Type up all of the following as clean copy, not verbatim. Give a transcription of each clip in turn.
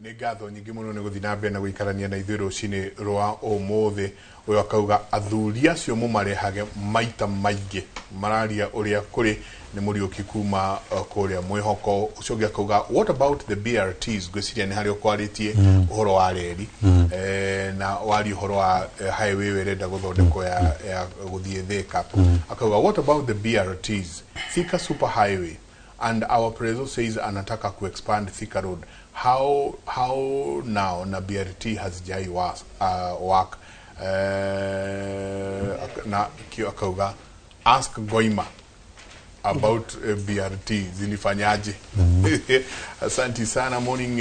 nĩ ngatho nyingĩ mũno nĩ gũthiĩ na mbere na gũikarania na ithuĩ rũcinĩ rwa ũmũthĩ. Ũyũ akauga athuri acio mũmarehage maita maingĩ mararia ũrĩa kũrĩ nĩ mũriũki kuma kũrĩa mwĩhoko. Ũcio ũngĩ akauga what about the BRTs, ngwĩciria nĩ harĩa ũkwarĩtie ũhoro wa reri na wari ũhoro wa highway ĩrenda gũthondekwo ya gũthiĩ Thika. Akauga what about the BRTs, Thika super highway, and our president says anataka ku expand Thika road. How now na BRT has jai work na kio akauga ask Goima about BRT zilifanyaje. Asante sana. Morning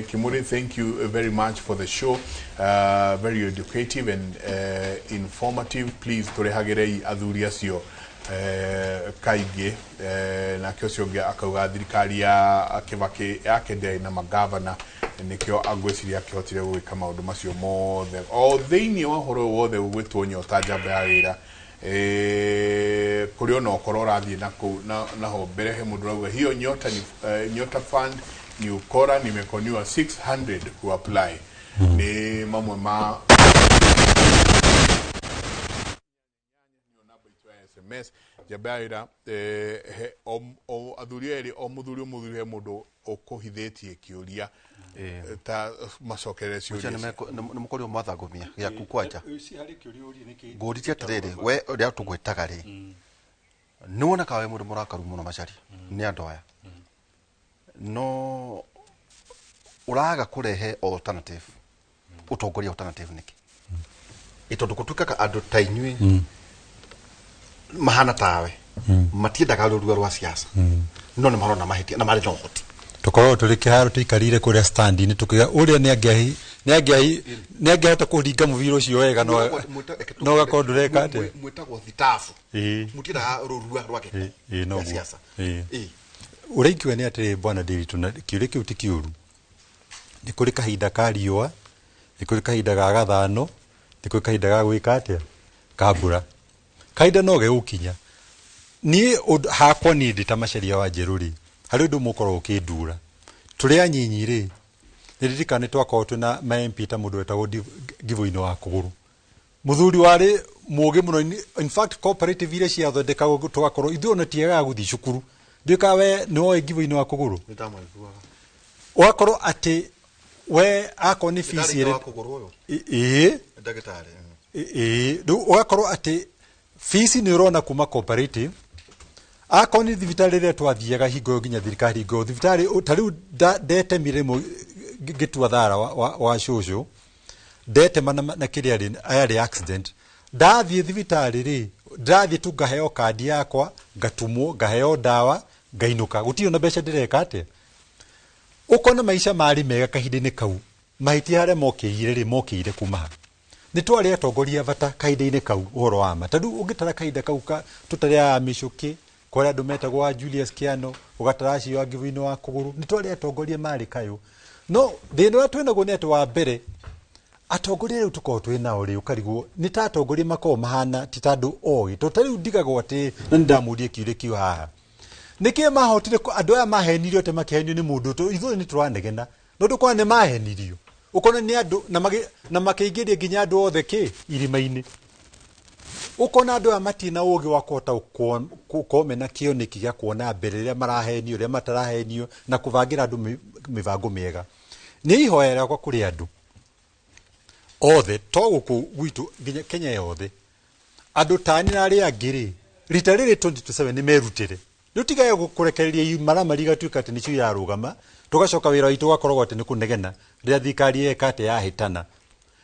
Kimuri, thank you very much for the show, very educative and informative. Please turehagirei athuri acio kaige na kio cio akauga thirikari ya Kibaki yake ndai na magavana nikio agweciria akihotire gwika maundu macio mothe o thiini wa horo wothe ugwitwo nyota njamba ya wira kuri ona okoro rathie na ho mbere he mundu rauga hiyo nyota ni nyota fund ni ukora nimekoniwa 600 ku apply ni mamwe ma SMS jabaira o athuri eri o muthuri he mundu okuhithetie kiuria ta macokere ciuria nĩ mũkori mathagumia ya kukwaja ngũritie tiriri we ria tugwetaga ri nĩ wona kawe mundu murakaru muno macari nĩ andu aya no uraga kurehe alternative ũtongoria alternative niki itondu gutukaga andu ta inyui mahana tawe matiendaga rũrua rwa siasa no nĩ marona mahitia na marĩ na ũhoti tukorwo turi kiharo tuikarire kuria standi ni tukiga uria ni angehota kuringa muviro ucio wega no gakondureka ate mwitagwo thitafu mutira rũrua rwake no siasa urikiwe ni ati bwana David na kiure kiu ti kiuru ni kuri kahinda ka riua ni kuri kahinda ga gathano ni kuri kahinda ga gwika atia kabura kahinda no geukinya ni hakwa ni ndita maceria wa Njeruri hari ndu mukoro ukindura turi anyinyi ri ndirikane twakoro twina ma MP ta mundu wetagwo Givoino wa Kuguru muthuri wari mugi muno. In fact cooperative ile cia thondekagwo twakoro ithuĩ ona tiega guthi cukuru ndika we no Givoino wa Kuguru wakoro ati we akoni fees ire ndagitari ndu wakoro ati fees ni urona kuma cooperative akoni thibitari ria twathiaga hingo nginya thirikari hingo thibitari tariu ndete miremo gitua thara wa shosho ndete na kiria ri ayari accident ndathie thibitari ri ndathie tu ngaheo kadi yakwa ngatumwo ngaheo dawa ngainuka gutio na mbeca ndireka ate ukona maisha mari mega kahinde-ini kau mahiti haria mokire kuma ni twari atongoria bata kahinda-ini kau uhoro wa ma tondu ungitara kahinda kau tutari a micuki kwa andu metagwo Julius Kiano ugataraci wa Givoino wa Kuguru ni twari atongoria mari kayo no thina wa twinago ni atu wa mbere atongoria riu tuko twinao ri ukarigwo ni ta atongoria mako mahana titandu oi totari ndigagwo ati na ndamurie kiure kiu haha niki mahotire andu aya mahenirio te makihenio ni mundu to ithu ni twanegena no ndukwa ni mahenirio ukona ni andu na makeigiria nginya andu othe ki irima-ini ukona andu amatina ugi wa kota ukomena kioneki gya kuona mbere ria marahenio ria matarahenio na kuvangira andu mivango miega ni ihoera kwa kuri andu othe to guku gwitu nginya Kenya yothe andu tani na ria ngiri rita riri 2027 ni merutire rutigaye gukurekereria maramari gatuika ati nicio yarugama tugacoka wira witu gakorwo ati ni kunegena ria thikari ekate yahitana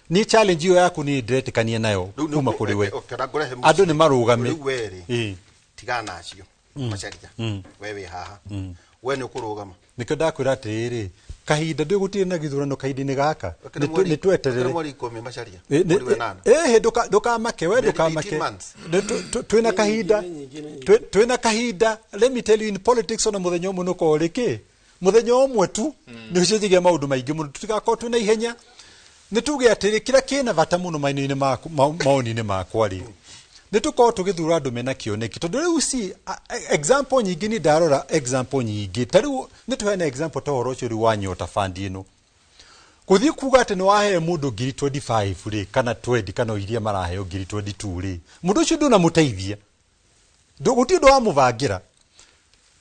ni challenge yo yaku ni ndiretikania nayo kuma kuri we andu ni marugame tigana acio macaria wewe haha we ni ukurugama nikyo ndakwira atiriri kahinda ndigutirĩ na githurano kahinda-inĩ gaka ni tweterere ndukamake we ndukamake twina kahinda let me tell you in politics ona muthenya umwe nuko riki muthenya umwe tu ni ucijigia maundu maingi muno tutigakorwo twina ihenya ni tuge atiri kira kina bata muno maini-ini maoni-ini makwa ri ni tukorwo tugithura andu mena kioneki tondu riu si example nyingi ni ndarora example nyingi tariu ni tuhena example ta horo ucio wa nyota fund ino kuthi kuga ati ni wahe mundu ngiri 25 ri kana 20 kana iria maraheo ngiri 22 ri mundu ucio nduna muteithia guti ndo amuvangira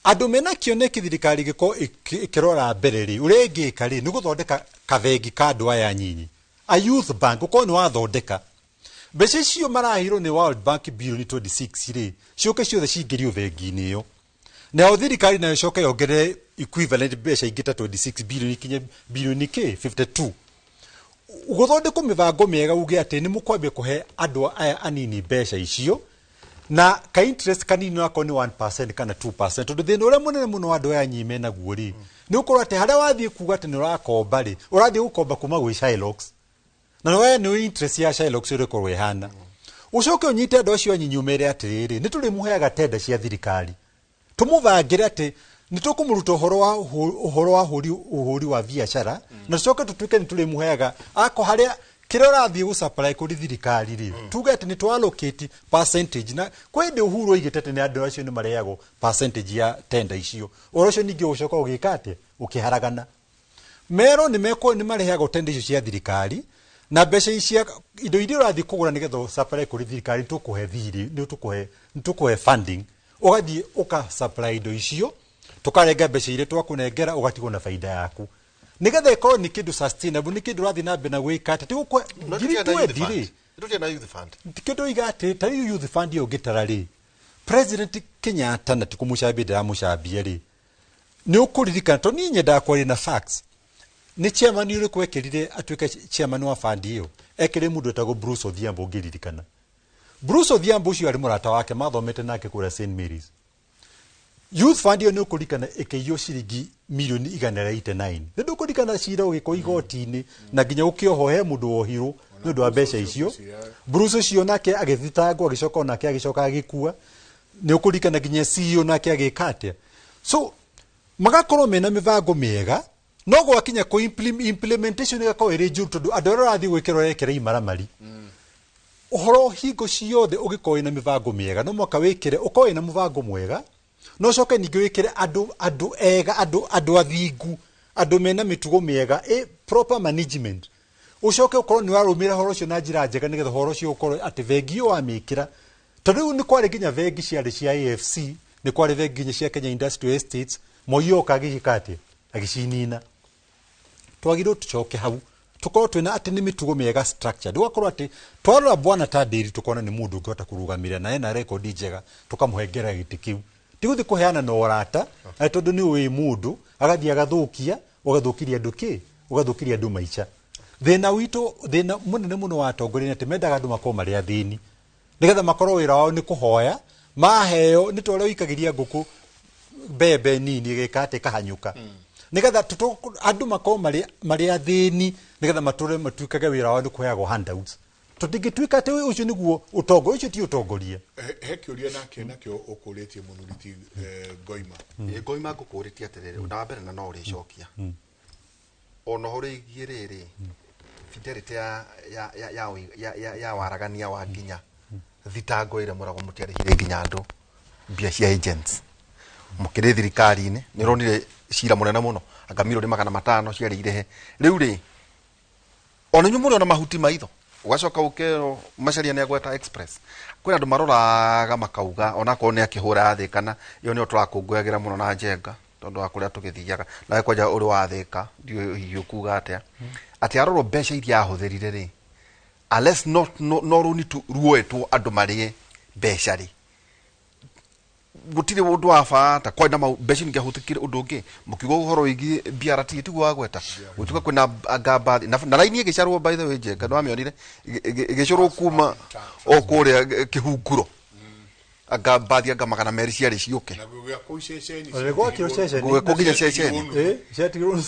andu mena kioneki thirikari giko ikirora mbere ri urengika ri ni guthondeka kavengi ka andu aya nyinyi a youth bank uko ni wathondeka mbeca icio marahirwo ni World Bank bilioni 26 ri cioke ciothe cingirio vengi-ini iyo na thirikari nayo coke yongerere equivalent mbeca ingĩ ta 26 bilioni kinye bilioni k 52 uguthondeka mivango miega uge ati ni mukwambia kuhe andu aya anini mbeca icio na ka interest kanini nako ni 1% kana 2% tondu thina uria munene muno andu aya nyime naguo ri ni ukorwo ati haria wathie kuga ati ni urakomba ri urathie gukomba kuma gwi Shylocks na we ni interest ya Shylocks uri korwo ihana ucoke unyite andu acio anyinyi umere atiriri ni turi muheaga tenda cia thirikari tumuvangire ati nitukumuruta uhoro wa uhuri wa biashara na coke tutuike niturimuheaga ako haria kire urathie gusupply kuri thirikari ri tuge ati ni allocate percentage na kwende uhuru igitete ni andu acio ni mareago percentage ya tenda icio orocio ningi ucoka ugikate ukiharagana mero ni meko ni mareago tenda icio cia thirikari na mbeca icia indo iria urathie kugura nigetho supply kuri thirikari tukuhe thiri ni tukuhe funding ugathie uka supply indo icio tukarenga mbeca iria twakunengera ugatigwo na faida yaku nigetha ikorwo ni kindu sustainable ni kindu rathi na mbena gwikata tigukwe ngiri twendire ndio na youth fund kindu igate tari youth fund yo gitara ri president Kenyatta na tikumucambia ndiramucambia ri ni ukuririkana to ni nyenda kwari na facts ni chairman yule kwekirire atuika chairman wa fund iyo ekire mundu etago Bruce Odhiambo ngiririkana Bruce Odhiambo ucio ari murata wake mathomete nake kura St Mary's youth fund yo ni ukurikana ikeiyo ciringi milioni 189 ndu ukurikana cira ugiko igoti-ini na nginya ukioho he mundu wohirwo ni undu wa mbeca icio Bruce ucio nake agithitangwo agicoka nake agicoka agikua ni ukurikana nginya CEO nake agikate so magakorwo mena mivango miega no gwakinya ku implementation igako iri njuru tondu andu aria rathi gwikirwo rekere imaramari uhoro hingo ciothe ugikoe na mivango miega no mwaka wikire ukoe na muvango mwega no coke ningi wikire andu ega andu athingu andu mena mitugo miega proper management ucoke ukorwo ni warumira horo cio na njira njega nigetha horo cio ukorwo ati vengi wa mikira tondu ni kwari ginya vengi ciari cia AFC ni kwari vengi ginya cia Kenya Industrial Estates moyo kagikati agicinina twagirwo tucoke hau tukorwo twina ati ni mitugo miega structure dugakorwo ati twarora bwana Tadiri tukona ni mundu ngota kurugamira na ena record njega tukamuhengera giti kiu tiguthi kuheana no orata tondu ni wi mundu agathia gathukia ugathukiria andu ugathukiria andu maica thina witu thina munene muno wa atongoria ati mendaga andu makoma ria thini nigetha makorwo wira wao ni kuhoya maheo ni tore wikagiria nguku bebe nini gikate kahanyuka nigetha andu makoma mari athini nigetha mature matuikaga wira wao ni kuheagwo handouts tutingituika ati ucio niguo utongo ucio ti utongoria he kiuria nakio ukuritie munuriti Ngoima Ngoima ngukuritie atiriri na mbere na no uricokia ono hori giriri fidelity ya waragania wa nginya thitango ire murago mutiarihire nginya andu mbia cia agents mukire thirikari-ini ni ronire cira munene muno anga milioni 500 ciarirehe riu ri ona nyu muri ona mahuti maitho ugacoka ukero macaria ni agweta express kwina andu maroraga makauga ona ko ni akihura thi kana iyo ni turakungwagira muno na njenga tondu akuria tugithiaga na kwaja uri wathika ndio hiyo kuga atia ati aroro mbeca iria ahutherire ri unless no runi tu ruetwo andu marie mbeca ri gutire undu wa bata kwa na mbeca ningi ahutikire undu ungi mukigo horo igi BRT tigu wagweta gutuka kwina agamba na laini igicarwo by the way njenga no amionire igicurwo kuma okuria kihunguro agamba anga magana meri ciari ciuke na gugya ku ceceni Olego kiro ceceni gugya ginya ceceni ciatigirwo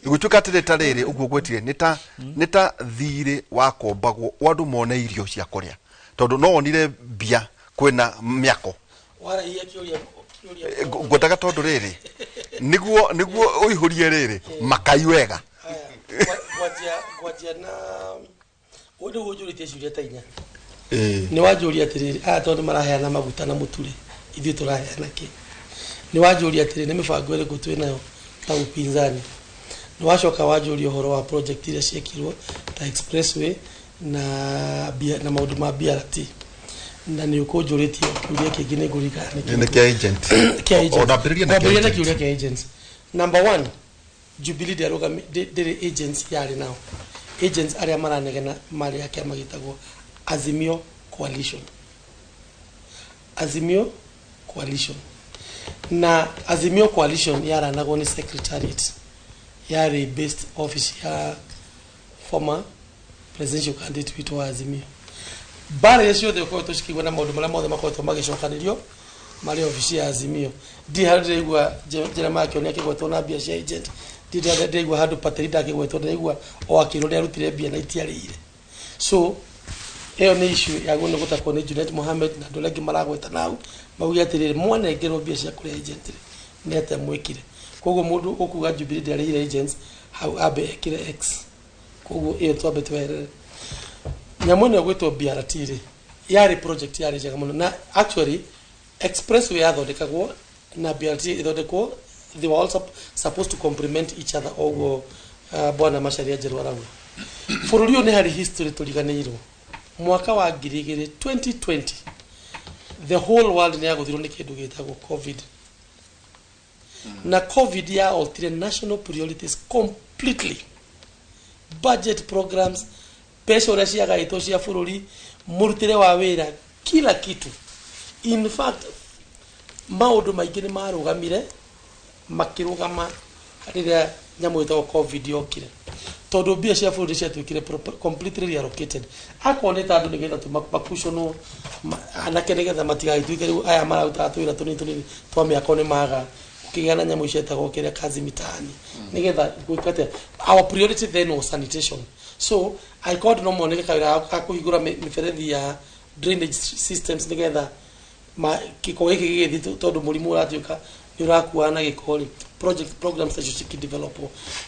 gutuka tireta riri uguo gwetire nita thire wakombagwo wandu mone irio cia kuria tondu no onire bia kwina miako wara iya kiuria ngwetaga tondu riri niguo uihurie riri makai wega gwajia na undu ujurite ciuria ta inya ni wajuria atiriri tondu maraheana maguta na muture ithuĩ turaheana ki ni wajuria atiriri ni mibango iriku twinayo ta upinzani nĩ wacoka wanjũria ũhoro wa project iria ciekirwo ta expressway na maũndũ ma BRT na nĩ ũkũnjũrĩtie kiuria kĩngĩ nĩ ngũririkana nĩ kĩa agent kwambĩrĩria na kiuria kĩa agents. Number 1, Jubilee ndĩrĩ agents yarĩ nao, agents arĩa maranegena marĩ ya kĩama gĩtagwo Azimio Coalition. Azimio Coalition na Azimio Coalition yaranagwo nĩ secretariat yarĩ based office ya former presidential candidate witũ wa Azimio. Bara ya ciothe ũkoretwo cikĩigua na maũndũ marĩa mothe makoretwo magĩcokanĩrio marĩ ofisi ya Azimio. Ndiraigua Jeremiah Kĩoni akĩgwetwo na mbia cia agent, ndiraigua handũ Paterida akĩgwetwo, ndiraigua o akĩrwo nĩ arutire mbia na itiarĩire. So ĩyo nĩ issue ya gũne gũtakwo nĩ Junet Mohamed na andũ angĩ maragweta nau mauge atĩrĩrĩ mwanengerwo mbia cia kũrĩa agent nĩ atĩa mwĩkire. Koguo mũndũ ũkuga Jubilee ndarĩire agents hau ambe ekire X. Koguo ĩyo twambe tweherere. Nyamũ ĩno gwĩtwo BRT rĩ yarĩ project yarĩ njega mũno na actually expressway yathondekagwo na BRT ithondekwo, they were also supposed to complement each other. Oguo bwana Macharia Njerũ arauga bũrũri ũyũ nĩ harĩ history tũriganĩirwo. Mwaka wa 2020 the whole world nĩ yagũthirwo nĩ kĩndũ gĩtagwo COVID na COVID ya altire national priorities completely, budget programs, pesa ũrĩa ciagaĩtwo cia bũrũri, mũrutĩre wa wĩra, kila kitu. In fact maũndũ maingĩ nĩ marũgamire makĩrũgama rĩrĩa nyamũ ĩtagwo COVID yokire, tondũ mbia cia bũrũri ciatuĩkire completely reallocated. Akoneta andũ nĩgetha tũmakushonwo anake nĩgetha matigagĩtuĩke rĩu aya mararuta twĩra tũnini twa mĩako nĩ maga ũkĩgĩa na nyamũ cietagwo kĩrĩa kazi mitaani nĩgetha gwĩkate. Our priority then was sanitation. So I called no more nĩgetha wĩra akũhingũra mĩberethi ya drainage systems nĩgetha kĩko gĩkĩ gĩgĩthiĩ tondũ mũrimũ ũratuĩka nĩ ũrakuana na gĩkori. Project programs that you should develop.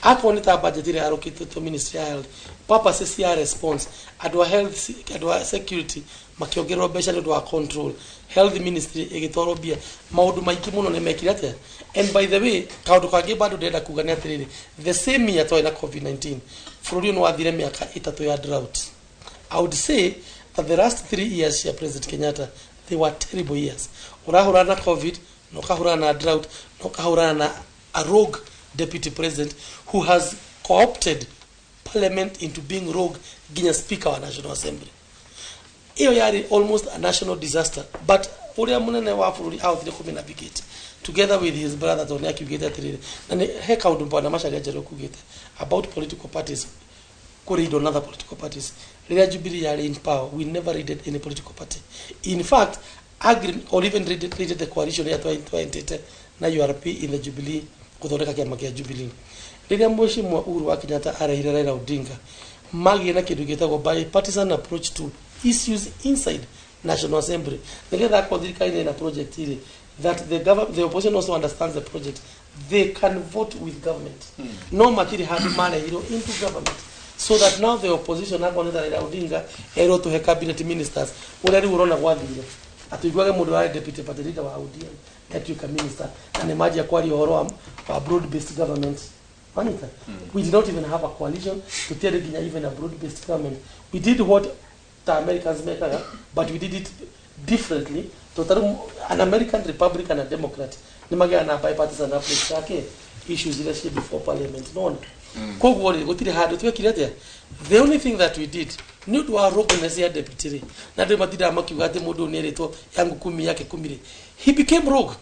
Akoni ta budget ile allocated to Ministry of Health. Purposes ya response. Adwa health, adwa security. Makiongerwa mbeca nĩ wa control. Health Ministry igĩtwarwo bia. Maũndũ maingĩ mũno nĩ mekire atĩa. And by the way, kaũndũ kangĩ bado ndĩrenda kuga nĩ atĩrĩrĩ. The same year twina COVID-19. Bũrũri ũyũ wathire mĩaka 3 ya drought. I would say that the last 3 years ya President Kenyatta, they were terrible years. Urahura na COVID, no kahura na drought, no kahura na a rogue deputy president who has co-opted parliament into being rogue ginya speaker wa National Assembly. Iyo yari almost a national disaster, but uria munene wa bũrũri out the navigate together with his brother Tony akiugete atirire na ni he kaundu bwana Macharia Njerũ kugete about political parties corridor another political parties. Rĩrĩa Jubilee yari in power, we never raided any political party. In fact, or even raided the coalition ya 2020 na URP in the Jubilee kuthondeka kĩama kĩa Jubilee. Rĩrĩa Mheshimiwa Uhuru wa Kenyatta arehire Raila Odinga magi na kĩndũ gĩtagwo bipartisan approach to issues inside National Assembly. Nĩgetha akothirikana na project ile that the opposition also understands the project, they can vote with government. No matiri hadi marehiro into government, so that now the opposition akoneta Raila Odinga ero to cabinet ministers ũrĩa rĩu ũrona gwathire atuiguage mũndũ wa deputy Paterida wa ODM atuĩka minister and imagine kwari ũhoro wa broad based government. We did not even have a coalition to tell even a broad based government. We did what the Americans make, but we did it differently. An American Republican and Democrat nimagea na bipartisan approach yake issues ile shi before parliament no. The only thing that we did ni to organize ya deputy na ndio matida makiuga ati mundu ni eretwo yangu 10 yake 10. He became rogue.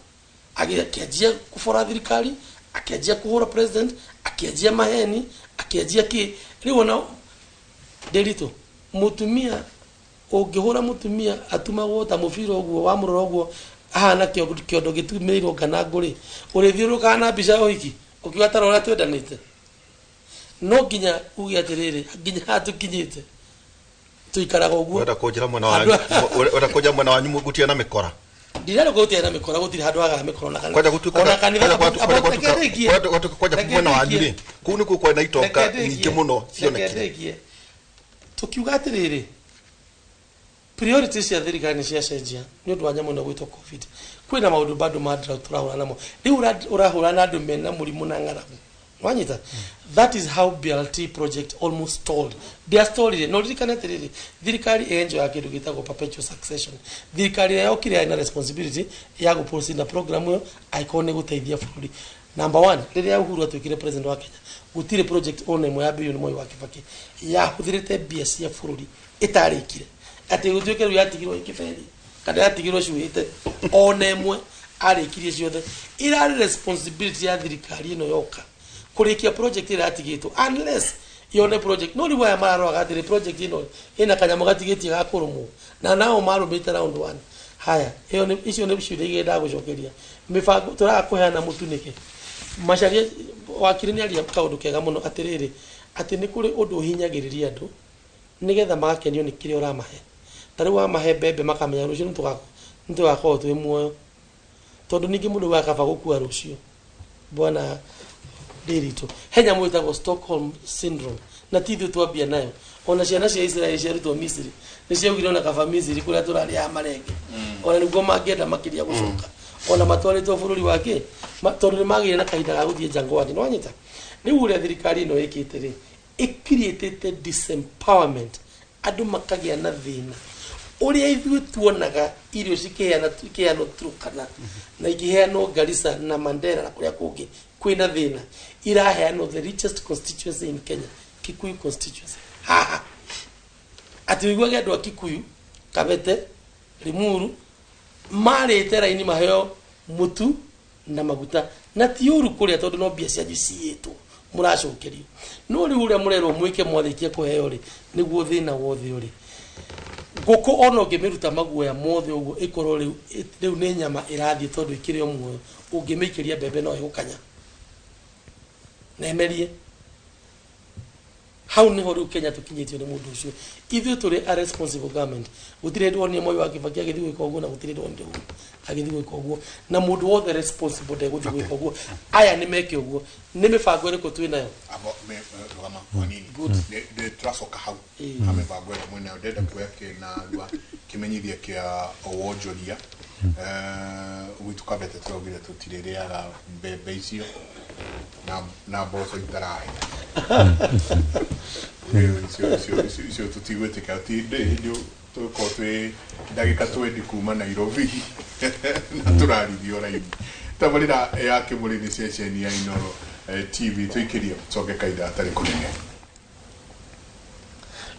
Akiajia kufora thirikari, akiajia kuhura president, akiajia maheni, akiajia ki riwo na delito mutumia ungihura mutumia atuma wota mufiro guo wa muroro guo ahana kiondo gitumirwo kana nguri urithiuruka na bica oiki ukiwa tarora twendanite no nginya ugi atiriri nginya hatukinyite tuikaraga uguo wenda kunjira mwena wanyu mugutia na mikora ndira gutia na mikora gutiri handu haga mikora na kwenda gutuka kanitha kwenda mwena wanyu ri kuu ni kukwenda itoka nyingi muno cionekire tukiuga atiriri priorities ya thirikari ni cia cenjia ni undu wa nyamu na gwitwo COVID kwina maundu bado ma drought turahura namo riu urahura na andu mena murimu na ng'aragu wanyita that is how BRT project almost stalled. They are stalled. No rikanete thirikari enjo ya kindu gitagwo perpetual succession. Thirikari yao kile ina responsibility ya guproceed na program yo aikone guteithia bũrũri. Number 1, riria Uhuru atwikire president wa Kenya, gutire project ona imwe ya bilioni Moi wa Kibaki ya huthirite mbia cia bũrũri itarikire ati gutwike riu yatigirwo ikiberi kada yatigirwo cuite ona imwe arikirie ciothe irari responsibility ya thirikari ino yoka kurikia project ira yatigitwo unless yone project no riwa ya mararo agatire project ino ina kanyamo gatigitie ga kurumu na nao marumite round 1 haya iyo ni icio ni bicure igenda gucokeria mibango turakuheana mutunike macharia wakiri ni aria kaundu kega muno atiriri ati ni kuri undu hinyagiriria andu nigetha magakenio ni kire uramahe tariu wa mahe bebe makamenya rucio nitugakoo twi muoyo tondu ningi mundu wakaba gukua rucio bwana Derito henya mwitagwo Stockholm syndrome na tithu twambia nayo ona ciana cia Israeli ciarutwo Misiri ni ciaugire ona kaba Misiri kuria turari ya marenge ona niguo mangienda makiria gucoka ona matwaritwo bũrũri wake tondu ni magire na kahinda ga guthie jangwani no anyita riu uria thirikari ino ikite ri icreated disempowerment andu makagia na thina uria ithuĩ tuonaga irio cikiheano Turkana na ikiheano Garissa na Mandera na kuria kungi kwina thina iraheano the richest constituency in Kenya, Kikuyu constituency. Ati wigwage andu a Kikuyu Kabete Limuru marite raini maheo mutu na maguta na tiuru kuria tondu no mbia cia jiciitwo muracokerio no ri uria murerwo mwike mwathikie kuheo ri niguo thina wothe uri guko ono ngimiruta maguoya mothe uguo ikorwo riu ni nyama irathie tondu ikire muoyo ungimikiria bebe no igukanya nemerie how ni horu Kenya tukinyitio ni mundu ucio ithuĩ turi a responsible government gutire ndwo ni Moi wa Kibaki agithi gwika uguo na gutire ndwo ndi agithi gwika uguo na mundu wothe responsible de guthi gwika uguo aya ni meke uguo ni mibango iriko twi nayo abo me rugama manini de trasoka hau ame bagwe mwena ndenda kweke na lwa kimenyithia kia owonjoria witu Kabete twogire tutirireaga mbembe icio na mboco itarahe sio tutigwetika tinde ndio tuko twe ndagika 20 kuma Nairobi na turarithio raini tabarira ya kimurini session ya Inoro TV twikiria coke kaida atari kunene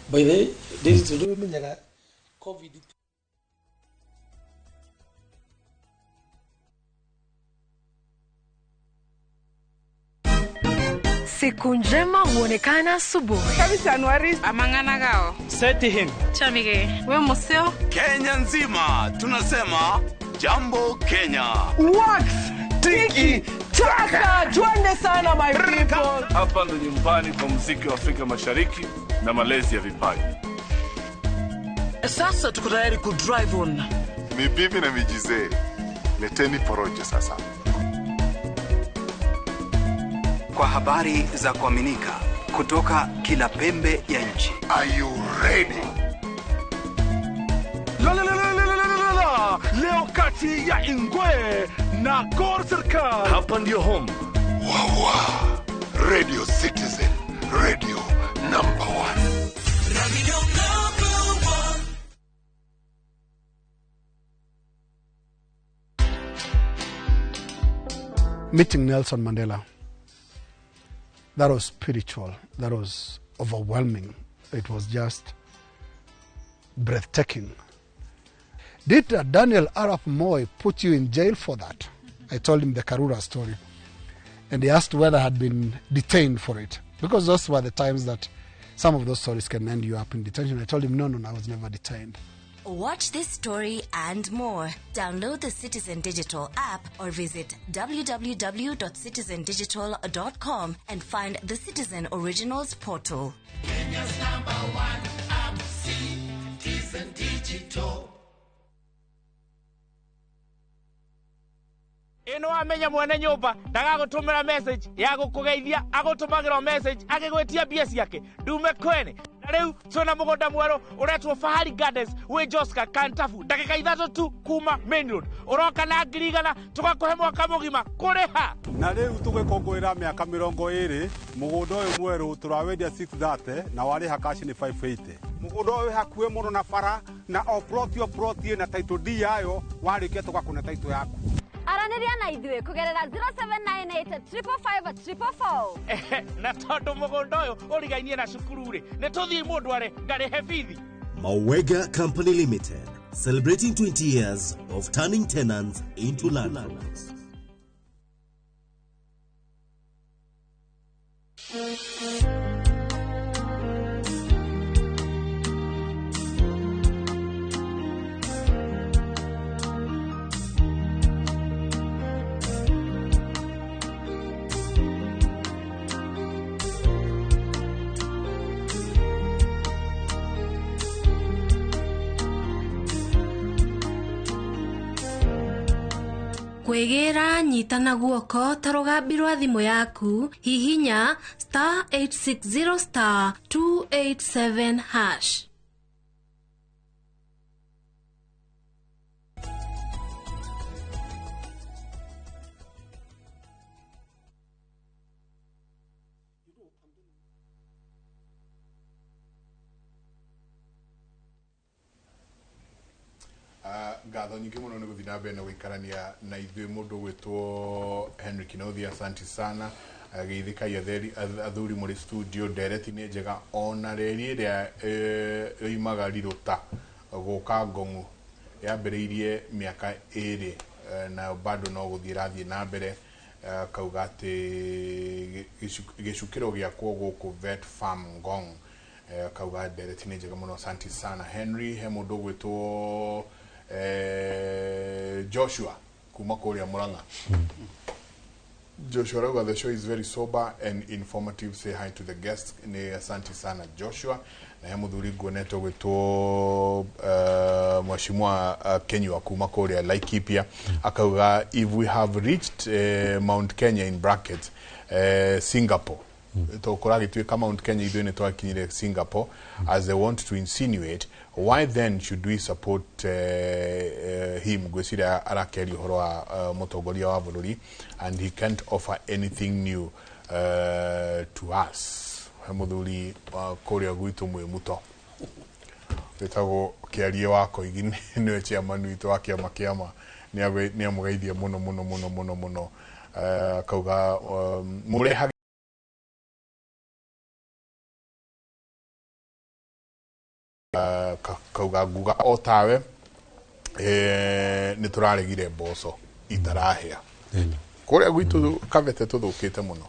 by the way ndizo menyaga covid. Siku njema huonekana asubuhi. Kabisa Januari amangana gao. Seti him. Chamige, we museo. Kenya nzima tunasema jambo Kenya. Wax, tiki, taka. Twende sana my people. Hapa ndo nyumbani kwa muziki wa Afrika Mashariki na malezi ya vipaji. Sasa tuko tayari ku drive on. Mibibi na mijize. Leteni porojo sasa. Kwa habari za kuaminika kutoka kila pembe ya nchi. Are you ready? Leo kati ya Ingwe na Gor Serikali. Hapa ndio home. Wawa. Radio Citizen. Radio number 1. Radio number 1. Meeting Nelson Mandela. That was spiritual. That was overwhelming. It was just breathtaking. Did Daniel Arap Moi put you in jail for that? I told him the Karura story. And he asked whether I had been detained for it. Because those were the times that some of those stories can end you up in detention. I told him, no, I was never detained. Watch this story and more. Download the Citizen Digital app or visit www.citizendigital.com and find the Citizen Originals portal. Kenya's #1 app, Citizen Digital. ino amenya mwene nyumba ndagagutumira message ya gukugeithia agutumagira message agigwetia bia ciake ndume kwene na riu twina mugunda mweru uretwo Fahari Gardens wi Joska Kantafu ndagika 3 tu kuma main road uroka na ngirigana tugakuhe mwaka mugima kuriha na riu tugikongwira miaka 20 mugunda uyu mweru turawendia 630 na wari hakashi ni 580 mugunda uyu hakuwe muno na bara na oproti na title D yayo warikia tugakuna title yaku Araniria na ithuĩ kugerera 0798554444 na tondu mugunda uyu urigainie na cukuru ri ni tuthii mundu are ngarihe bithi Mwerekera Company Limited, celebrating 20 years of turning tenants into landlords. Kwegera nyitana guoko tarugambi rwa thimu yaku hihinya *860*287#. Gatho nyingi muno ni guthina mbere na guikarania na ithuĩ mũndũ gwĩtwo Henry Kinothi, asanti sana geithĩkai athuri mũrĩ studio. Ndereti nĩ njega ona reri ĩrĩa yoimaga Rirũta gũka Ngong'u yambĩrĩirie mĩaka 2 na bado no gũthiĩ rathiĩ na mbere. Kauga atĩ gĩcukĩro gĩakwo gũkũ Vet Farm Ngong. Kauga ndereti nĩ njega mũno, asanti sana Henry. He mũndũ gwĩtwo Joshua kuma kuria Murang'a. Joshua rauga the show is very sober and informative. Say hi to the guests. Ni asanti sana Joshua. Na he muthuri nguonetwo gwitwo Mheshimiwa Kenywa kuma kuria Laikipia. Akauga if we have reached Mount Kenya in brackets Singapore, tokora gituika Mount Kenya ithuĩ nĩ twakinyire Singapore, as they want to insinuate, why then should we support him? Gweciria arakeri uhoro wa mũtongoria wa bũrũri, and he can't offer anything new to us. Muthuri kuria gwitu mwimuto wetagwo kiarie wako igi niwe chairman witu wa kiama ni amugeithia muno kauga mureha kauga guga otawe ni turaregire mboco itarahia kuria gwitu kavete tuthukite muno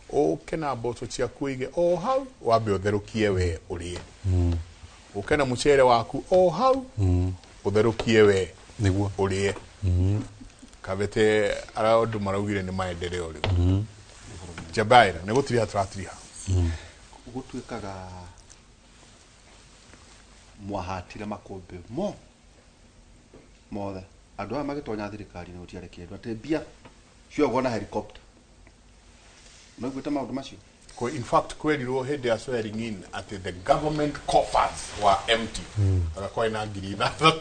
ukena mboco cia kuige o hau wambe utherukie we urie ukena mucere waku o hau utherukie we niguo urie kavete ara undu maraugire ni maendeleo riu jabaira ni gutiri atratiriha gutuikaga mwahatire makombe mothe andu aya magitonya thirikari ni gutiare kindu ati bia cio gona helicopter no gwita maundu macio ko in fact kwerirwo hindi ya swearing in at the government coffers were empty kwa ina ngiri 3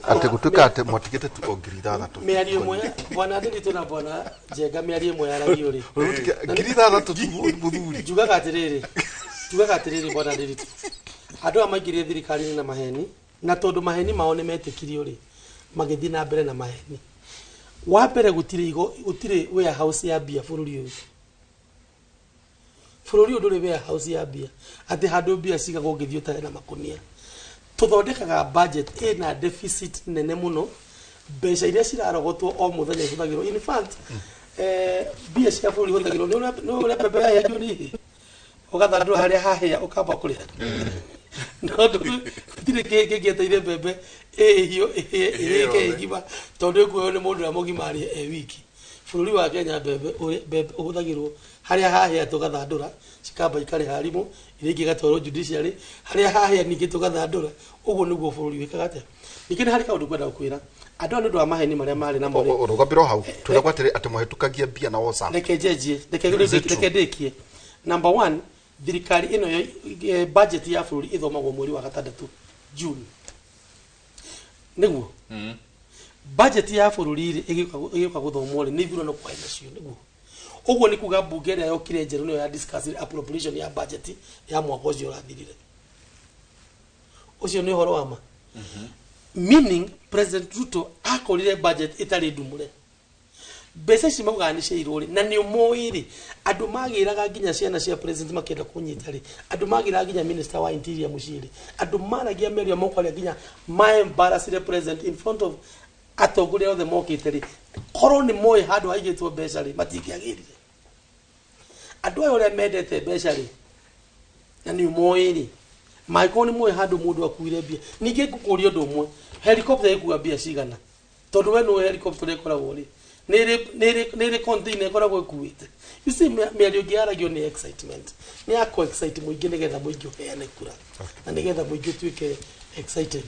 ati gutuika ati mwatigite tu ngiri 3 miario mwe bwana ndito na bwana Jenga miario mwe aragio ri ngiri 3 muthuri jugaga atiriri bwana ndito andu amagirie thirikari na maheni na tondu maheni mao ni metikirio ri magithii na mbere na maheni wa mbere gutire warehouse ya bia bũrũri uyu nduri warehouse ya bia ati handu bia cigagwo ngithio tare na makunia tuthondekaga budget ina deficit nene muno mbeca iria cirarogotwo o muthenya ihuthagirwo in fact bia cia bũrũri ihuthagirwo no ule pepe ya juri ugathandu haria hahia ukamba kuria no ndire geteire bebe hiyo ngima tondu kuo ni mundu amogimari wiki bũrũri wa Kenya bebe uhuthagirwo haria hahia tugathandura cikamba ikari harimu iringi gatwaro judiciary haria hahia ningi tugathandura uguo niguo bururi wikaga atia nikini hari kaundu kwenda gukwira andu andu a maheni maria mari na mori rugambiro hau turakwatire ati muhetukagia mbia na wosa reke ndekie number 1 thirikari ino budget ya bururi ithomagwo mweri wa gatandatu June niguo budget ya bururi igika guthomwo ni ithurano kwa nacio niguo uguo ni kuga bunge ria yokire njeru niyo ya discuss appropriation ya budget ya mwaka ucio urathirire ucio ni horo wa ma meaning President Ruto akorire budget itari ndumure bese cimauga ni ciiruri na ni moiri andu magiraga nginya ciana cia president makenda kunyita ri andu magiraga nginya minister wa interior muciri andu maragia meria mokore nginya my embarrassing president in front of atongoria othe mokite ri koro ni moy handu haigitwo mbeca ri matingiagirire andu ayo ria mendete mbeca ri na ni moiri maiko ni moy handu mundu akuire mbia ningi ngukuria undu umwe helicopter ikuga mbia cigana tondu we no helicopter ikoragwo ri nere container koragwo ikuite you see me ariogiaragio ni excitement ni ako excite muingi nigetha muingi uheane kura na nigetha muingi tuike excited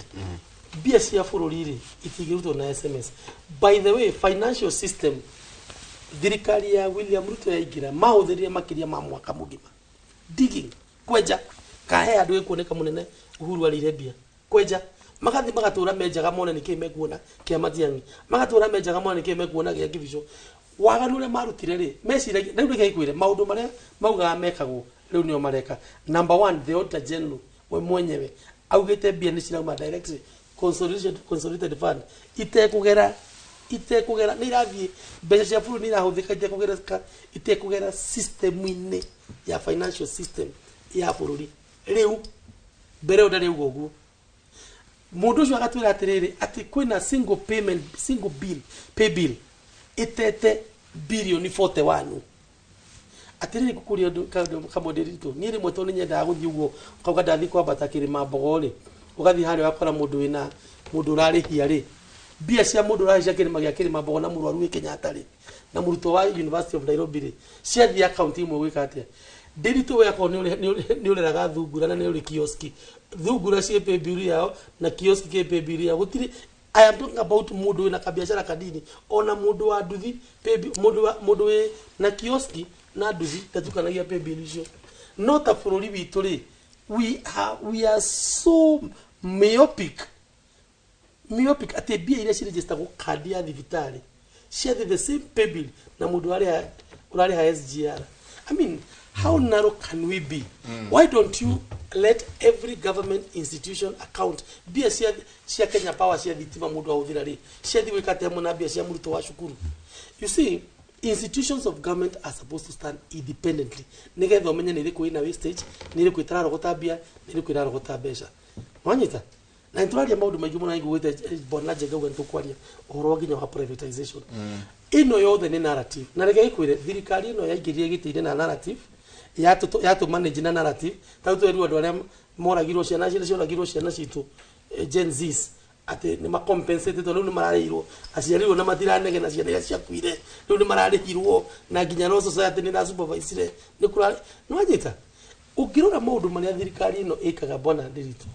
bia cia bururi ri itigirutwo na SMS by the way financial system thirikari ya William Ruto yaingira mahuthirie makiria ma mwaka mugima digging kweja kahe andu ikuoneka munene Uhuru arire bia kweja magathi magatura menjaga mone niki mekuona kia matiangi magatura menjaga mone niki mekuona gia kibico waganure marutire ri mecira riu reke ikwire maundu maria mauga mekagwo riu nio mareka number 1 the auditor general we mwenyewe augite bia ni cirauma direct consolidated fund itekugera ni irathie mbeca cia buru ni irahuthika itekugera system-ini ya financial system ya bururi riu mbere udari uguo mundu ucio agatwira atiriri ati kwina single pay bill itete bilioni 41 atiriri kukuria kamoderito ni rimwe to ninyenda guthii uguo kauga ndathi kwambata kirima mbogori ugathi hari wakora mundu wina mundu urarihia ri bia cia mundu urarihia kirima gia kirima mbogo na murwaru wi Kenyatta ri na muruto wa University of Nairobi ri cia thi account imwe gwika atia Derito yako ni ureraga thungura na ni uri kioski thungura cie pay bill yao na kioski ke pay bill yao gutiri I am talking about mundu na kabiashara kadini ona mundu wa nduthi pay mundu na kioski na nduthi tatukanagia pay bill icio not a bururi witu ri we are so myopic ati bia ile register go card ya thibitari share the same pay bill na mundu urari ha SGR I mean how narrow can we be? Why don't you let every government institution account bia cia Kenya Power cia thitima mundu ahuthira ri cia thi wikate mona bia cia muruto wa shukuru? You see, institutions of government are supposed to stand independently nigetha umenye ni riku ina wastage ni riku itararogota bia ni riku irarogota mbeca mwanyita na inturaria maundu maingi muna igwite bona njega gwe ntukwaria uhoro wa nginya wa privatization ino yothe ni narrative na rege ikwire thirikari ino yaingirie gitire na narrative yatu manage na narrative tatu eri andu aria moragirwo ciana citu Gen Zs ati ni ma compensate to ni mararirwo aciarirwo na matiranege na ciana cia kuire riu ni mararihirwo na nginya no society ni na supervise ni kura no anyita ukirora maundu maria thirikari ino ikaga bona Ndiritu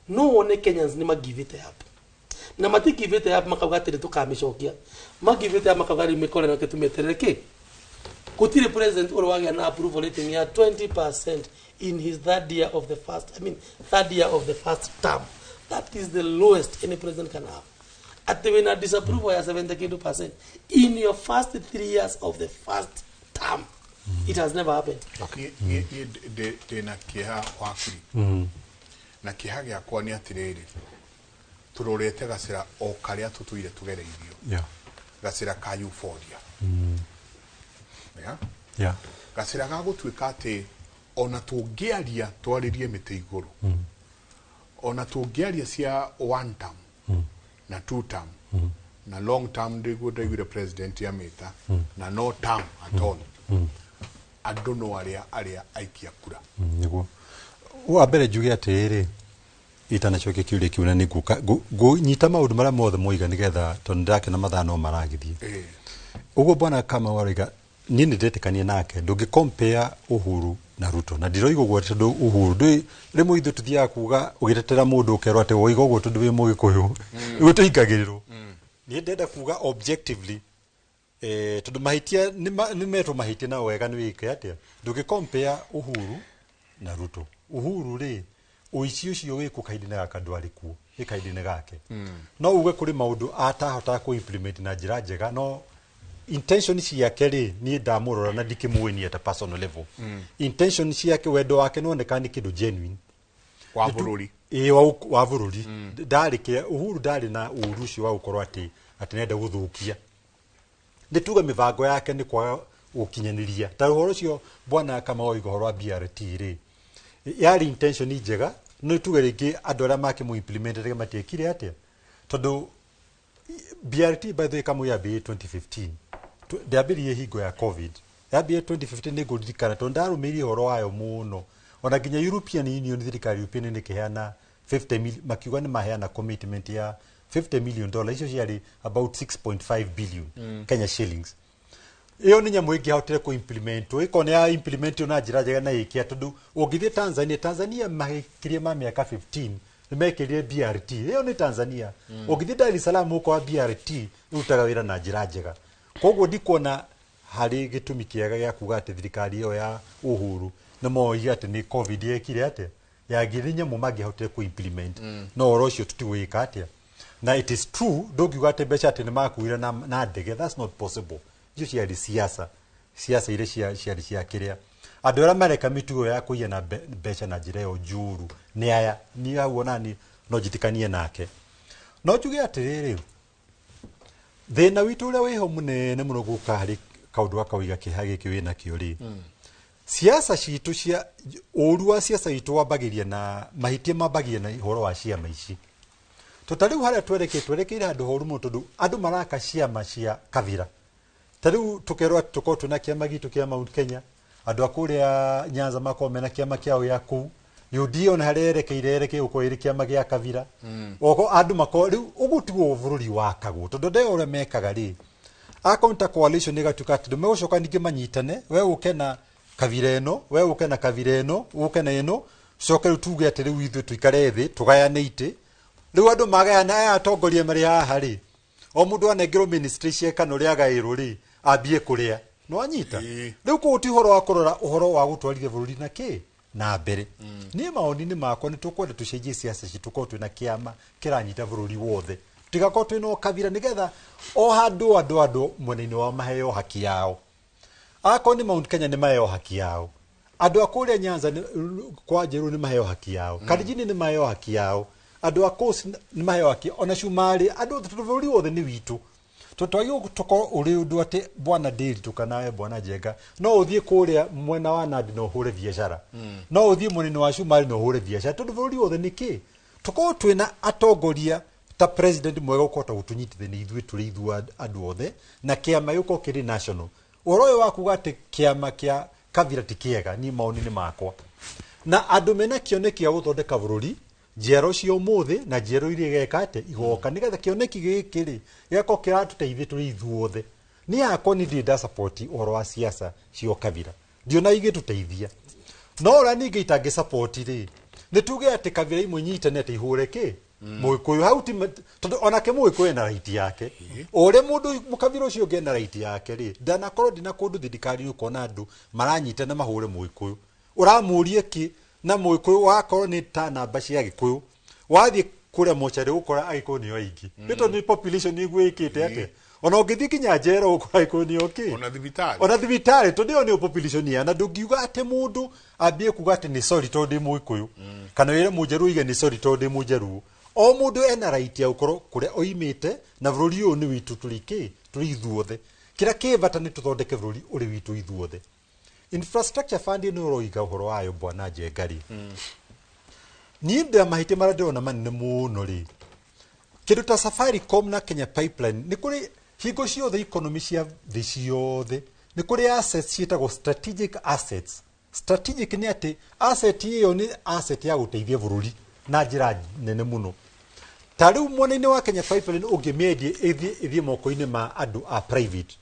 no one Kenyans ni give it up na mati give it up makauga atiri tukamishokia give it up makauga ri mikore na ketumetereke kutire president orwagia na approval rating ya 20% in his third year of the first term. That is the lowest any president can have. At the winner disapproval ya 72% in your first 3 years of the first term. It has never happened. De na kiha wakuri. Na kiha gya kwa ni atiriri. Turorete gacira o karia tutuire tugereirio. Yeah. Gacira ka euphoria. Yeah. Gacira ga gutuika ati ona tungiaria twaririe mite iguru. Ona tungiaria cia one term na two term na long term ndiguo president ya meta na no term at all. Andu no aria aikia kura. Niguo. Wa mbere njuge atiri itanacoke kiuria kiuna ni go nyita maundu maria mothe moiga nigetha tondu ndake na mathano maragithie. Ugo bwana kama wariga ni ndetekania nake ndungi compare Uhuru na Ruto na ndiroigo gwa tondu Uhuru ndui rimwe ithu tuthia kuga ugitetera mundu ukero ate woigo gwa tondu wi mugikuyu gutuingagirirwo ni ndenda kuga objectively tondu mahitia ni metro mahitia na wega ni wike atia ndungi compare Uhuru na Ruto. Uhuru ri uici ucio wiku kaidine gaka ndwari kuo ikaidine gake no uge kuri maundu atahota ku implement na njira njega no intention ciake ri ni ndamurora na ndikimwini at a personal level intention ciake wendo wake nonekana kindu genuine wa Bũrũri wa Bũrũri ndarike Uhuru ndari na urushi wa ukorwo ati nenda guthukia ndituga mivango yake ni kwa ukinyaniria ta uhoro cio bwana kama oigo horo wa BRT ri yari intention ni njega no tuge ringi andu aria makimu implement rege matiekire atia tondu BRT by the way kama ya 2015 ndiambirie hingo ya covid yambie 2015 ni ngurikana tondu ndarumirie horo wayo muno ona ginya European Union thirikari European ni kiheana 50 million makiuga ni maheana commitment ya $50 million icio ciari about 6.5 billion Kenya shillings. Iyo ni nyamu ingihotire ku implement iko ne ya implement na njira njega na ikia tondu ungithie Tanzania mahikirie ma miaka 15 nimekirie BRT iyo ni Tanzania ungithie Dar es Salaam uko wa BRT urutaga wira na njira njega koguo ndikuona hari gitumi kiega gya kuga ati thirikari iyo ya Uhuru na moi ati ni covid yekire ati yagithi nyamu magihotire ku implement no oro cio tutiwika atia na it is true ndugiuga ati mbeca ati ni makuira na ndege that's not possible icio ciari siasa ile ciari cia kiria andu aria mareka mitugo ya kuiya na mbeca na njira yo njuru ni aya ni awona ni no jitikanie nake no njuge atiriri thina witu uria wiho munene muno guka hari kaundu akawiga kihage kiwina kiuri siasa citu cia uru wa siasa itu wabagiria na mahitia mabagiria na horo wa ciama ici tutariu haria twerekeire andu horu mu tondu andu maraka ciama cia kavira tariu tukerwa tuko tuna kiama gitu kia Mount Kenya andu akuria Nyanza makome na kiama kiao ya ku UDO na harerekeire uko iri kiama gia kavira oko andu mako riu ugutigwo Bũrũri wakagwo tondu ndeo ure mekaga ri akonta coalition igatuka ati megucoka ningi manyitane we uke na kavira eno we uke na kavira eno uke na eno coke tuge ati riu ithu tuikare thi tugayane ite riu andu magayana aya atongoria mari haha ri o mundu anengirwo ministry ciekano ria gairwo ri ambie kuria no anyita riu ko uti horo wa kurora uhoro wa gutwarithia Bũrũri na ki na mbere ni maoni ni makwa ni tukwenda tucenjie siasa citu ko twina kiama kiranyita Bũrũri wothe tigako twina kavira nigetha o handu andu mwenene wa maheo haki yao ako ni Mount Kenya ni maheo haki yao andu akuria Nyanza kwa Jeru ni maheo haki yao Karijini ni maheo haki yao andu akos ni maheo haki ona Shumari andu Bũrũri wothe ni witu tutwayo tuko uri undu ati bwana Diri tukanawe bwana Jenga no uthie kuria mwena wa Nandi no hure biashara no uthie munene wa Shumari no hure biashara tondu Bũrũri wothe niki tuko twina atongoria ta president mwega ukota gutunyitithania ithuĩ turi ithuĩ andu othe na kiama yuko kiri national oroyo wakuga ati kiama kia kavira ti kiega ni maoni ni makwa na andu mena kioneki ya guthondeka Bũrũri njero cio muthi na njero iria geka ate igoka nigetha kioneki giki ri geko kiratuteithie turi ithuothe ni akwa ni ndida support uhoro wa siasa cio kavira ndiona igituteithia no ora ningi itangi support ri ni tuge ati kavira imwe nyitane ati ihure ki muikuyu hauti tondu ona ke muikuyu na right yake ore mundu mukavira ucio nge na right yake ri ndana korwo ndina kundu thirikari ukona andu maranyitana mahure muikuyu uramurie ki na muikuyu wakorwo ni ta namba cia gikuyu wathie kuria mochari ukora aiko ni oingi bito ni population igwikite ate ona ungithie kinya njera ukora aiko ni oki ona thibitari tondu ni population ya na ndungiuga ate mundu ambie kuga ate ni sorry tondu muikuyu kana wire mujeru ige ni sorry tondu mujeru o mundu ena right ya ukorwo kuria oimite na Bũrũri uyu ni witu turi ithuothe kira kivata ni tuthondeke Bũrũri uri witu ithuothe infrastructure fund ni uroiga uhoro wayo bwana Jengari ni ndia mahite mara ndona manene muno ri kindu ta Safaricom na Kenya Pipeline ni kuri hingo ciothe economy cia thi ciothe ni kuri assets cietagwo strategic assets strategic ni ati asset iyo ni asset ya guteithia Bũrũri na njira nene muno tariu mwene wa Kenya Pipeline ungimendie ithie moko-ini ma andu a private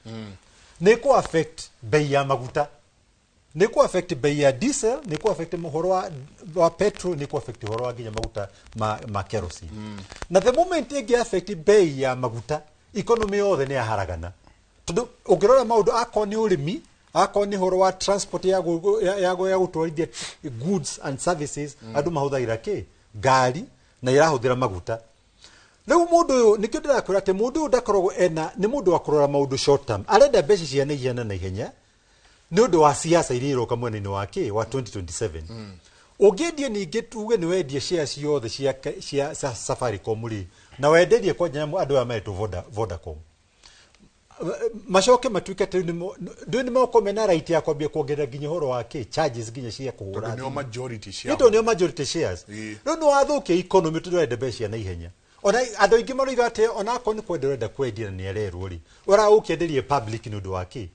nä kå affect bei ya maguta nä kå affect bei ya diesel nä kå affect mohoro wa petrol nä kå affect horo wa nginya maguta ma kerosene na the moment ĩngĩ affect bei ya maguta economy yothe nĩ yaharagana tondũ ũngĩrora maũndũ akorwo nĩ ũrĩmi akorwo nĩ horo wa transport ya gũtwarithia goods and services andũ mahũthagĩra kĩ ngari na irahũthĩra maguta rĩu mũndũ ũyũ nĩkĩo ndĩrakwĩra atĩ mũndũ ũyũ ndakoragwo nĩ mũndũ wa kũrora maũndũ short term arenda mbeca cia naihenya na ihenya nĩ ũndũ wa siasa iria iroka mwena-inĩ wa kĩ wa 2027 ũngĩendie ningĩ tuge nĩ wendie shares ciothe cia Safaricom rĩ na wenderie kwa nyamũ andũ aya metwo Vodacom macoke matuike ndũĩ nĩ moko na right ya kwambia kuongerera nginya horo wa kĩ charges nginya cia kũhũra nĩo majority shares nĩo majority shares rĩu nĩ wathũkia economy tondũ ũrenda mbeca naihenya ona andũ aingĩ maroiga atĩ ona akorwo nĩ kwenda ũrenda kwendia na nĩ arerwo rĩ ũkĩenderie public nĩ ũndũ wa kĩ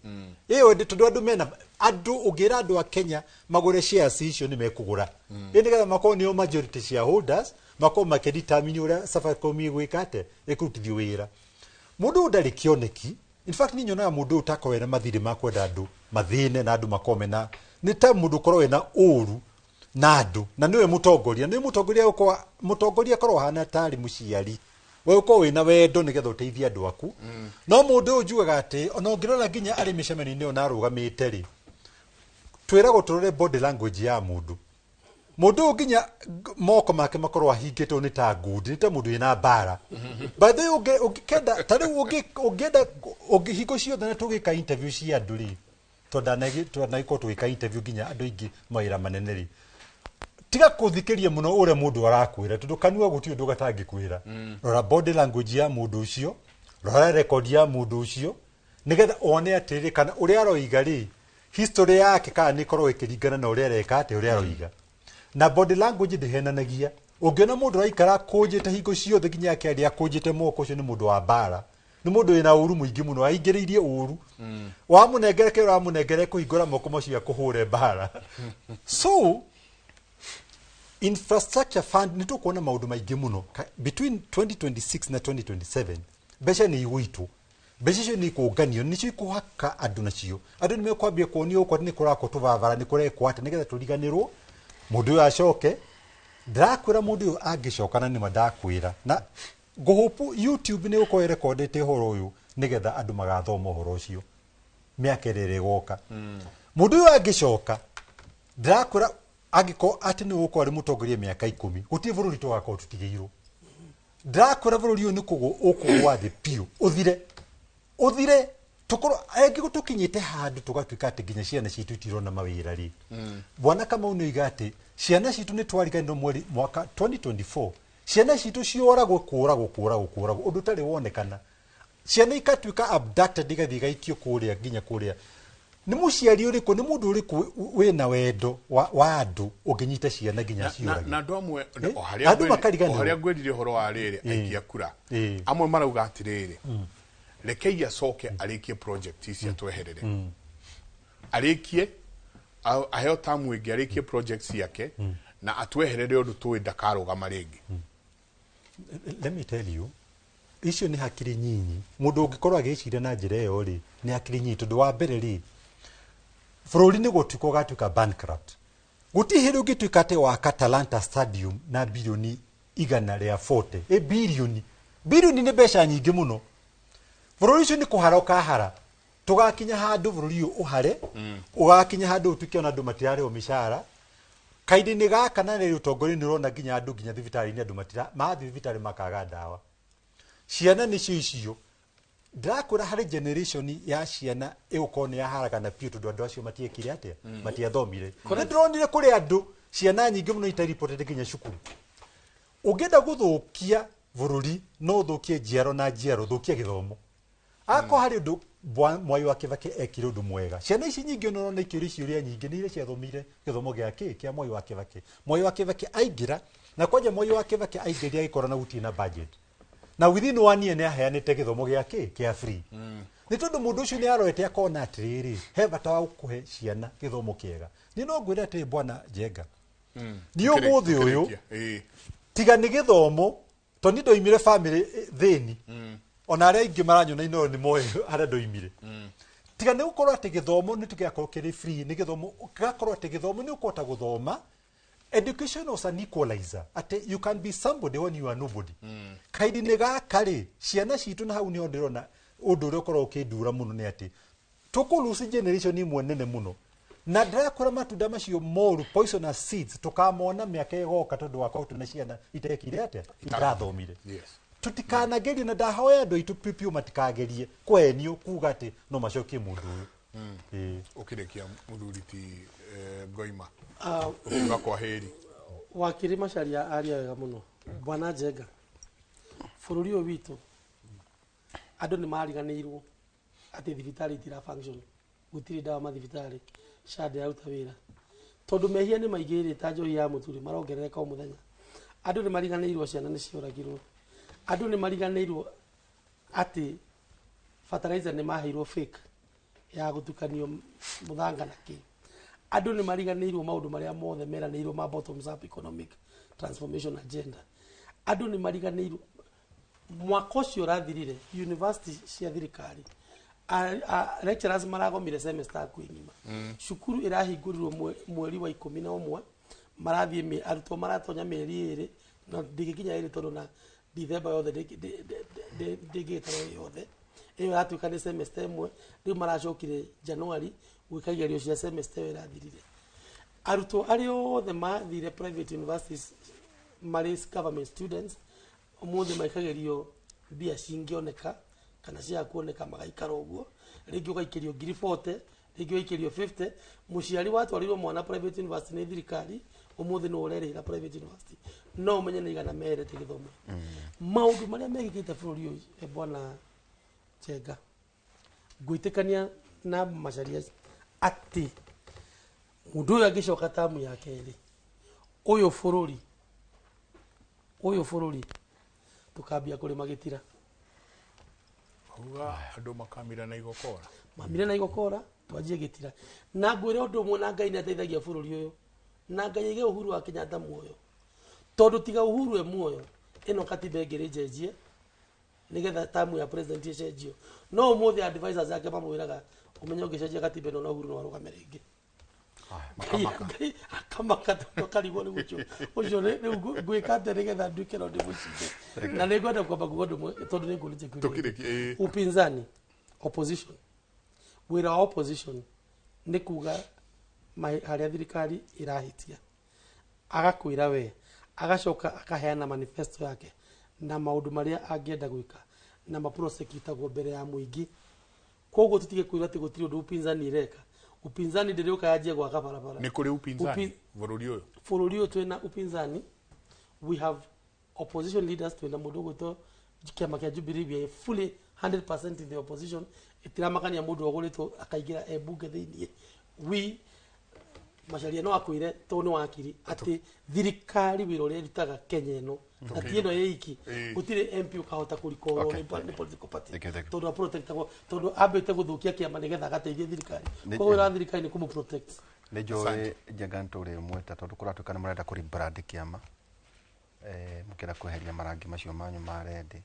ĩyo tondũ andũ ũngĩra andũ a Kenya magũre shares icio nĩ mekũgũra nĩgetha makorwo nĩo majority shareholders makorwo makĩdetermine ũrĩa Safaricom ĩgwĩka atĩ ĩkũrutithio wĩra mũndũ ũyũ ndarĩ kĩoneki in fact niĩ nyonaga mũndũ ũyũ takorwo ena mathirĩ ma kwenda andũ mathĩne na andũ makome na nĩ ta mũndũ ũkorwo ena ũru na andũ na nĩwe mũtongoria korwo hana tarĩ mũciari we ũkorwo wĩna wendo nĩgetha ũteithie andũ aku no mũndũ ũyũ njugaga atĩ ona ũngĩrora nginya arĩ mĩcemanio-inĩ ĩyo na arũgamĩte rĩ twĩragwo tũrore body language ya mũndũ ũyũ nginya moko make makorwo ahingĩtwo nĩ ta ngundi nĩ ta mũndũ wĩna mbara by the way ũngĩkenda ta rĩu ũngĩenda hingo ciothe na tũgĩka interview cia andũ rĩ tondũ tũgĩka interview nginya andũ aingĩ mawĩra manene rĩ tiga kũthikĩria mũno ũrĩa mũndũ arakwĩra tondũ kanua gũtirĩ ũndũ gatangĩkwĩra rora body language ya mũndũ ũcio rora record ya mũndũ ũcio nĩgetha one atĩrĩ kana ũrĩa aroiga rĩ history yake kana nĩ korwo ĩkĩringana na ũrĩa areka atĩ ũrĩa aroiga na body language ndĩhenanagia ũngĩona mũndũ araikara kũnjĩte hingo ciothe nginya akĩaria kũnjĩte moko ũcio nĩ mũndũ wa mbara nĩ mũndũ wĩna ũru mũingĩ mũno aingĩrĩirie ũru wamũnengere kĩrĩa ũramũnengere kũhingũra moko macio akũhũre mbara so infrastructure fund nĩ tũkuona maũndũ maingĩ mũno between 2026 na 2027 mbeca nĩ igũitwo mbeca icio nĩ ikũnganio nĩcio ikũhaka andũ nacio andũ nĩ mekwambia kuonio ũkwa nĩ kũrakwo tũbabara nĩ kũrekwo atĩ nĩgetha tũriganĩrwo mũndũ ũyũ acoke ndakwĩra mũndũ ũyũ angĩcoka na nĩma ndakwĩra na ngũhopu YouTube nĩ ũkorwo ĩrekondete ũhoro ũyũ nĩgetha andũ magathoma ũhoro ũcio mĩaka ĩrĩa ĩgoka mũndũ ũyũ angĩcoka ndakwĩra angĩkorwo atĩ nĩ gũkorwo arĩ mũtongoria mĩaka 10 gũtirĩ bũrũri tũgakorwo tũtigĩirwo ndakwĩra bũrũri ũyũ nĩ ũkũgwa thĩ piũ ũthire tũkorwo angĩkorwo tũkinyĩte handũ tũgatuĩka atĩ nginya ciana citũ itirona mawĩra rĩ bwana Kamau nĩoiga atĩ ciana citũ nĩ twariganĩrwo mwaka 2024 ciana citũ cioragwo kũragwo ũndũ ũtarĩ wonekana ciana ikatuĩka abducted igathiĩ igaikio kũrĩa nginya kũrĩa nĩ mũciari ũrĩkũ nĩ mũndũ ũrĩkũ wĩna wendo wa andũ ũngĩnyita ciana nginya ciũrage na andũ amwe harĩa ngwendire ũhoro wa rĩrĩ aikia kura amwe marauga atĩrĩrĩ rekei acoke arĩkie project ici atweherere arĩkie aheo tamu ĩngĩ arĩkie project ciake na atweherere ũndũ tũĩ ndakarũgama rĩngĩ let me tell you icio nĩ hakiri nyinyi mũndũ ũngĩkorwo agĩciria na njĩra ĩyo rĩ nĩ hakiri nyinyi tondũ wa mbere rĩ bũrũri nĩ gũtuĩka ũgatuĩka bankrupt gũtirĩ hĩndĩ ũngĩtuĩka atĩ waka Talanta Stadium na birioni 140 birioni nĩ mbeca nyingĩ mũno bũrũri ũcio nĩ kũhara ũkahara tũgakinya handũ bũrũri ũyũ ũhare ũgakinya handũ ũtuĩke ona andũ matirarĩhwo mĩcara kahinda-inĩ gaka na rĩrĩ ũtongoria nĩ ũrona nginya andũ nginya thibitarĩ-inĩ andũ mathiĩ thibitarĩ makaga ndawa ciana nĩcio icio ndĩrakwĩra harĩ generation ya ciana ĩgũkorwo nĩ yaharagana piũ tondũ andũ acio matiekire atĩa matiathomire nĩ ndĩronire kũrĩ andũ ciana nyingĩ mũno itaripotete nginya cukuru ũngĩenda gũthũkia bũrũri no ũthũkie njiaro na njiaro thũkia gĩthomo akoo harĩ ũndũ Mwai wa Kibaki ekire ũndũ mwega ciana ici nyingĩ ũrona ikĩũria ciũria nyingĩ nĩ iria ciathomire gĩthomo gĩa Mwai wa Kibaki Mwai wa Kibaki aingĩra na kwanja Mwai wa Kibaki aingĩria agĩkora na gũtirĩ na budget na within 1 year nĩ aheanĩte gĩthomo gĩa free nĩ tondũ mũndũ ũcio nĩ aroete akona atĩrĩrĩ he bata wa gũkũhe ciana gĩthomo kĩega nĩ no ngwĩre atĩ bwana Njenga nĩ ũmũthĩ ũyũ tiga nĩ gĩthomo tondũ ndoimire family thĩni ona arĩa aingĩ maranyona ino nĩ moĩ harĩa ndoimire tiga nä gå korwo atä gä thomo nä tå gä akorwo kä rä free nä gä thomo gakorwo atä gä thomo nä å kåhota gå thoma. Education was an equalizer ati you can be somebody when you are nobody. Kaidi nä gaka rä ciana citå na hau nä ho ndä rona å ndå å rä a å korwo å kä ndura må no nä atä tå kå luci generation imwe nene må no na ndĩrakora matunda macio moru poisonous seeds tũkamona mĩaka ĩgoka tondũ wa korwo twĩna ciana itekire atĩa irathomire. Tutikanagerie na ndahoya andũ aitũ pipiũ matikagerie kwenio kuga atĩ no macokie mũndũ ũyũ. Ũkĩrĩkia mũthuri ti Ngoima ũkiuga kwa heri wakiri Macharia aria wega mũno bwana Njenga bũrũri ũyũ witũ andũ nĩ mariganĩirwo atĩ thibitarĩ itira function gũtirĩ ndawa mathibitarĩ shade yaruta wĩra tondũ mehia nĩ maingĩrĩte ta njohi ya mũturi marongerereka o mũthenya. Andũ nĩ mariganĩirwo ciana nĩ cioragirwo. Andũ nĩ mariganĩirwo atĩ fertilizer nĩ maheirwo fake ya gũtukanio mũthanga na kĩ. Andũ nĩ mariganĩirwo maũndũ marĩa mothe meranĩirwo ma bottoms up economic transformation agenda. Andũ nĩ mariganĩirwo mwaka ũcio ũrathirire university cia thirikari lecturers maragomire semester kwĩnyima. Cukuru irahingũrirwo mweri wa 11 marathiĩ arutwo maratonya mĩeri 2 na ndĩgĩkinya ĩrĩ tondũ na December yothe ndĩgĩtarwo yothe ĩyo yatuĩka nĩ semester ĩmwe rĩu maracokire January gwĩka igerio cia semester ĩyo ĩrathirire. Arutwo arĩa othe mathire private universities marĩ government students ũmũthĩ maikagerio mbia cingĩoneka kana cia kuoneka magaikara ũguo rĩngĩ ũgaikĩrio 40 rĩngĩ ũgaikĩrio 50 mũciari watwarirwo mwana private university nĩ thirikari ũmũthĩ no ũrerĩhĩra private university no ũmenye nĩ igana merete gĩthomo. Maũndũ marĩa mekĩkĩte bũrũri ũyũ bwana Njenga ngũĩtĩkania na Macharia atĩ mũndũ ũyũ angĩcoka tamu ya kerĩ ũyũ bũrũri tũkambia kũrĩma gĩtira. Uga andũ makamira na igokora mamire na igokora twanjie gĩtira na ngwĩre ũndũ ũmwe na Ngai nĩ ateithagia bũrũri ũyũ na Ngai aige Uhuru wa Kenyatta muoyo tondũ tiga Uhuru muoyo ĩno katiba ĩngĩrĩ njenjie nĩgetha tamu ya president ĩcenjio no ũmũthĩ advisors yake mamwĩraga ũmenye ũngĩcenjia katiba ĩno na Uhuru no arũgame rĩngĩ. Akamaka tondũ karigwo nĩ gũcio ũcio rĩu ngwĩka atĩ nĩgetha nduĩke no ndĩmũcinde na nĩngwenda kwamba kuga ũndũ ũmwe tondũ nĩngũrĩte kwĩrĩgĩrĩra upinzani opposition wĩra wa opposition nĩ kuga harĩa thirikari ĩrahĩtia agakwĩra we agacoka akaheana manifesto yake na maũndũ marĩa angĩenda gwĩka na maprosecutagwo mbere ya mũingĩ. Koguo tũtige kwĩra atĩ gũtirĩ ũndũ upinzani ĩreka. Upinzani ndĩrĩũka yanjie gwaka barabara. Nĩ kũrĩ upinzani bũrũri ũyũ twĩna upinzani. We have opposition leaders twĩna mũndũ ũgwĩtwo kĩama kĩa Jubilee we are fully 100% in the opposition. Ĩtiramakania mũndũ ũgũrĩtwo akaingĩra ebunge thĩiniĩ. We Macharia no akwĩre to nĩ wakiri atĩ thirikari wĩra ũrĩa ĩrutaga Kenya ĩno na ti ĩno ĩiki gũtirĩ MP ũkahota kũrikorwo nĩ political party tondũ protectagwo tondũ ambĩte gũthũkia kĩama nĩgetha agateithie thirikari. Koguo wĩra thirikari nĩ kũmũ protect. Nĩ njũĩ Njenga ntũrĩ mweta tondũ kũratuĩka nĩ marenda kũrebrand kĩama mũkĩra kweheria marangi macio manyu ma rendi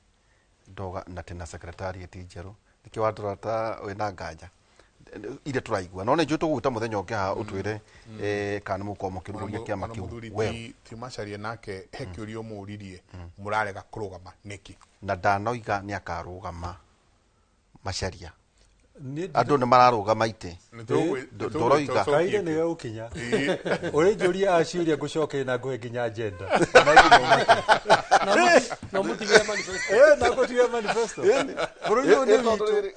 ndoga na tena secretariat njerũ nĩkĩo watũra ta wĩna nganja ire turaigua no nĩ njũĩ tũgũgĩta mũthenya ũngĩ haha ũtwĩre kana mũkorwo mũkĩrugũria kĩama kĩu we ti Macharia nake he kĩũria ũmũririe mũrarega kũrũgama nĩkĩ na ndanoiga nĩ akarũgama Macharia andũ nĩ mararũgama ite ndũroiga kaire nĩ gũkinya ũrĩ njũria aciũria ngũcoke na ngũhe nginya agenda na mũtigĩre manifesto na ngũtigĩre manifesto bũrũri ũyũ nĩ witũ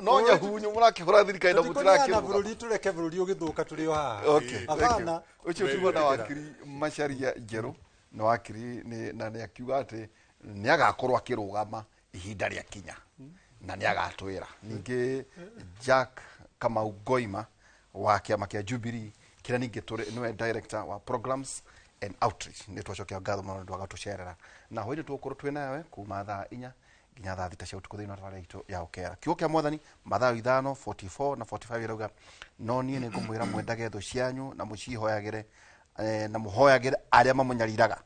no nyahunyu mũrakĩhũra thirikari na mũtirakĩrũgama bũrũri tũreke bũrũri ũgĩthũka tũrĩ o haha abana ũcio tiuga na wakiri Macharia njerũ na wakiri na nĩ akiuga atĩ nĩ agakorwo akĩrũgama ihinda rĩa kinya na nĩ agatwĩra ningĩ Jack Kamau Ngoima wa kĩama kĩa Jubilee kĩrĩa ningĩ nĩwe director wa programs and outreach nĩ twacokia ngatho mũno nĩ agatũcerera na hwaĩ-inĩ tũgũkorwo twĩ nawe kuma thaa 4 nginya thaa 6 cia ũtukũ thĩinĩ wa tabarĩra itũ ya ũkera kiugo kĩa mwathani mathayo 5:44 na 45 irauga no niĩ nĩ ngũmwĩra mwendage thũ cianyu na mũcihoyagĩre na mũhoyagĩre arĩa mamũnyariraga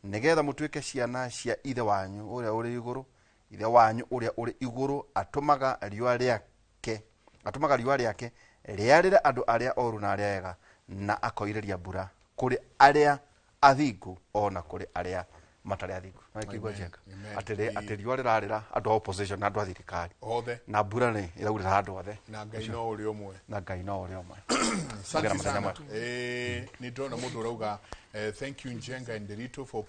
nĩgetha mũtuĩke ciana cia ithe wanyu ũrĩa ũrĩ igũrũ ithe wanyu ũrĩa ũrĩ igũrũ atũmaga riũa rĩake atumaga riũa rĩake rĩarĩre andũ arĩa oru na arĩa ega na akoireria mbura kũrĩ arĩa athingu ona kũrĩ arĩa matarĩ athingu. Na kĩigua Njenga atĩ riũa rĩrarĩra andũ a opposition na andũ a thirikari othe, na mbura nĩ ĩraurĩra andũ othe, na Ngai no ũrĩ ũmwe, na Ngai no ũrĩ ũmwe. Asante sana. Nĩ ndona mũndũ ũrauga thank you Njenga and Derito for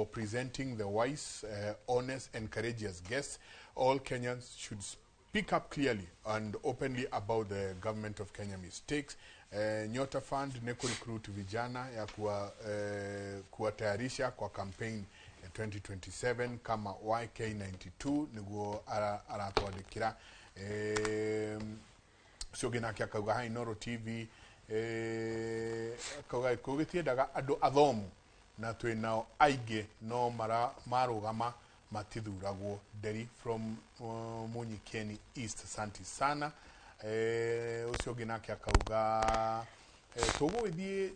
presenting the wise, honest and courageous guests. All Kenyans should speak up clearly and openly about the government of Kenya mistakes. Nyota Fund ni recruit vijana ya kuwatayarisha kwa campaign 2027 kama YK92 niguo aratwandikira. Ciogena kia kauga hai Noro TV kauga kugitiendaga andu athomu na twinao aige no marugama matithuragwo. Deri from Munyikeni East. Asante sana. Ucio ginake akauga tugwithie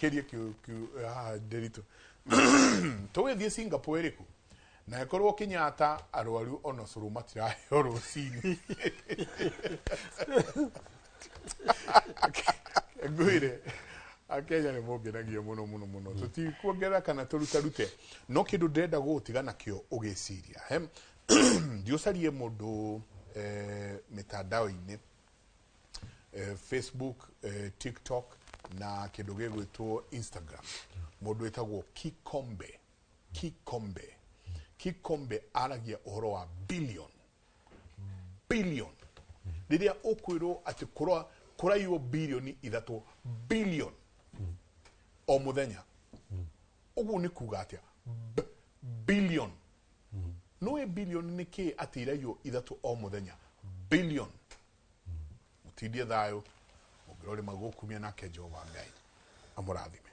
keria Derito tugwithie Singapore riku na ekorwo Kenyatta arwaru ona curu matirahe rucini ngwire Akenya ni mongenagia muno tutikuongera kana turutarute no kindu ndenda gutigana kio ugiciria ndiucarie mundu mitandao-ini Facebook, TikTok na kindu gigwitwo Instagram. Mundu wetagwo Kikombe aragia uhoro wa billion riria ukwirwo ati kuraiyo bilioni 3 billion o muthenya. Uguo ni kuga atia billion no billion ni ki atirayo 3 o muthenya billion. Mutindie thayo ongirore magukumia na kejo wa Ngai amurathime.